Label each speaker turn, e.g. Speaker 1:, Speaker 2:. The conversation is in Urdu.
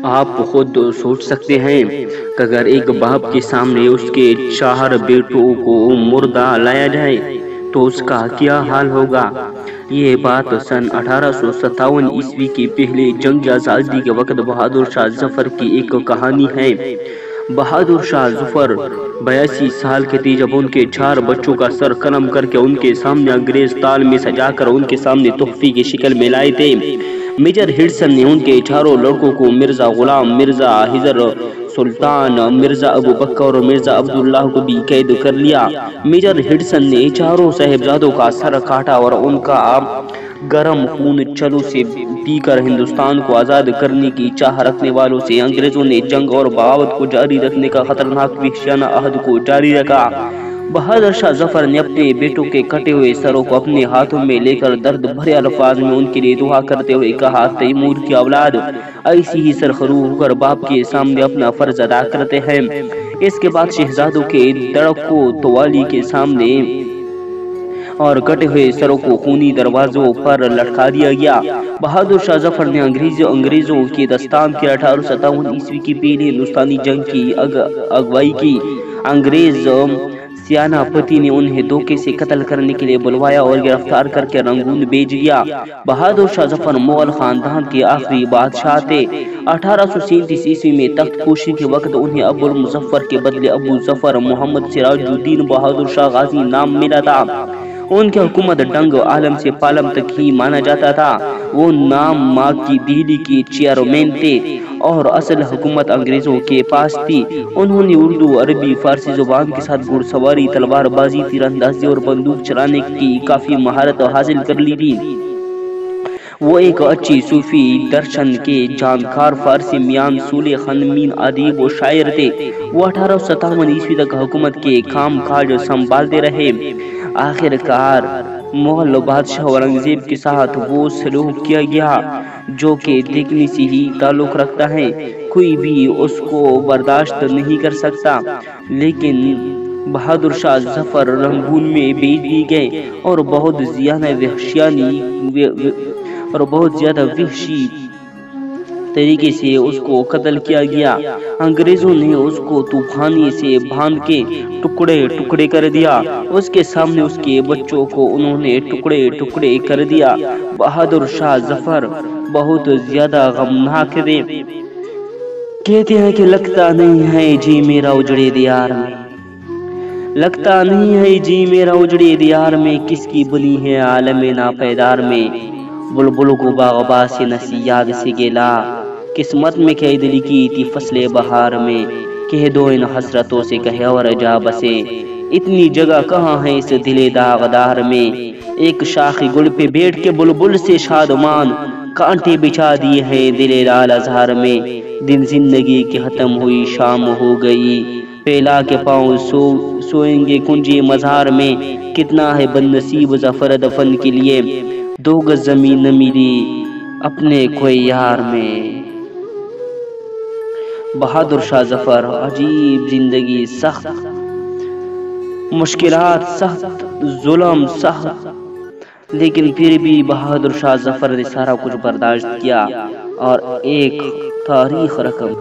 Speaker 1: آپ خود سوچ سکتے ہیں کہ اگر ایک باپ کے سامنے اس کے 4 بیٹوں کو مردہ لایا جائے تو اس کا کیا حال ہوگا۔ یہ بات سن 1857 عیسوی کی پہلی جنگ آزادی کے وقت بہادر شاہ ظفر کی ایک کہانی ہے۔ بہادر شاہ ظفر 82 سال کے تھے جب ان کے 4 بچوں کا سر قلم کر کے ان کے سامنے انگریز تال میں سجا کر ان کے سامنے تحفے کی شکل میں لائے تھے۔ میجر ہڈسن نے ان کے 4 لڑکوں کو مرزا غلام، مرزا حیدر سلطان، مرزا ابو بکر اور مرزا عبداللہ کو بھی قید کر لیا۔ میجر ہڈسن نے 4 صاحبزادوں کا سر کاٹا اور ان کا گرم خون چھلوں سے پی کر ہندوستان کو آزاد کرنے کی چاہ رکھنے والوں سے انگریزوں نے جنگ اور بغاوت کو جاری رکھنے کا خطرناک وحشیانہ عہد کو جاری رکھا۔ بہادر شاہ ظفر نے اپنے بیٹوں کے کٹے ہوئے سروں کو اپنے ہاتھوں میں لے کر درد بھرے الفاظ میں ان کے لیے دعا کرتے ہوئے کہا، تیمور کی اولاد ایسی ہی سرخرو ہو کر باپ کے سامنے اپنا فرض ادا کرتے ہیں۔ اس کے بعد شہزادوں کے دڑ کو توالی کے سامنے اور کٹے ہوئے سروں کو خونی دروازوں پر لٹکا دیا گیا۔ بہادر شاہ ظفر نے انگریزوں کی دستان کے 1857 عیسوی کی پہلی ہندوستانی جنگ کی اگوائی کی۔ انگریز سیانہ پتی نے انہیں دھوکے سے قتل کرنے کے لیے بلوایا اور گرفتار کر کے رنگون بھیج دیا۔ بہادر شاہ ظفر مغل خاندان کے آخری بادشاہ تھے۔ 1837 عیسوی میں تخت پوشی کے وقت انہیں ابو المظفر کے بدلے ابو ظفر محمد سراج الدین بہادر شاہ غازی نام ملا تھا۔ ان کی حکومت ڈنگ عالم سے پالم تک ہی مانا جاتا تھا۔ وہ نام ماں کی دہلی کے چیئرمین تھے اور اصل حکومت انگریزوں کے پاس تھی۔ انہوں نے اردو، عربی، فارسی زبان کے ساتھ گھڑ سواری، تلوار بازی، تیر اندازی اور بندوق چلانے کی کافی مہارت حاصل کر لی تھی۔ وہ ایک اچھی صوفی درشن کے جانکار فارسی میان سول خنمین ادیب و شاعر تھے۔ وہ 1857 عیسوی تک حکومت کے کام کاج سنبھالتے رہے۔ آخر کار مغل بادشاہ اورنگزیب کے ساتھ وہ سلوک کیا گیا جو کہ دیکھنے سے ہی تعلق رکھتا ہے، کوئی بھی اس کو برداشت نہیں کر سکتا۔ لیکن بہادر شاہ ظفر رنگون میں بھیج دیے گئے اور بہت زیادہ وحشی طریقے سے اس کو قتل کیا گیا۔ انگریزوں نے اس کو طوفانی سے باندھ کے ٹکڑے ٹکڑے کر دیا۔ اس کے سامنے اس کے بچوں کو انہوں نے ٹکڑے ٹکڑے کر دیا۔ بہادر شاہ ظفر بہت زیادہ غمناک تھے۔ کہتے ہیں کہ لگتا نہیں ہے جی میرا اجڑے دیار میں، لگتا نہیں ہے جی میرا اجڑے دیار میں، کس کی بنی ہے عالم ناپیدار میں، بلبل کو باغباں سے نسی یاد سے گلا، قسمت میں قید لکھی تھی فصل بہار میں، کہہ دو ان حسرتوں سے کہیں اور جا بسے، اتنی جگہ کہاں ہے اس دل داغدار میں، ایک شاخ گل پہ بیٹھ کے بلبل سے شادمان، کانٹے بچھا دیے ہیں دل لال ازہار میں، دن زندگی کی ختم ہوئی شام ہو گئی، پھیلا کے پاؤں سوئیں گے کنجے مزار میں، کتنا ہے بد نصیب ظفر دفن کے لیے، 2 گز زمین نہ ملی اپنے کوئی یار میں۔ بہادر شاہ ظفر، عجیب زندگی، سخت مشکلات، سخت ظلم، سخت، لیکن پھر بھی بہادر شاہ ظفر نے سارا کچھ برداشت کیا اور ایک تاریخ رقم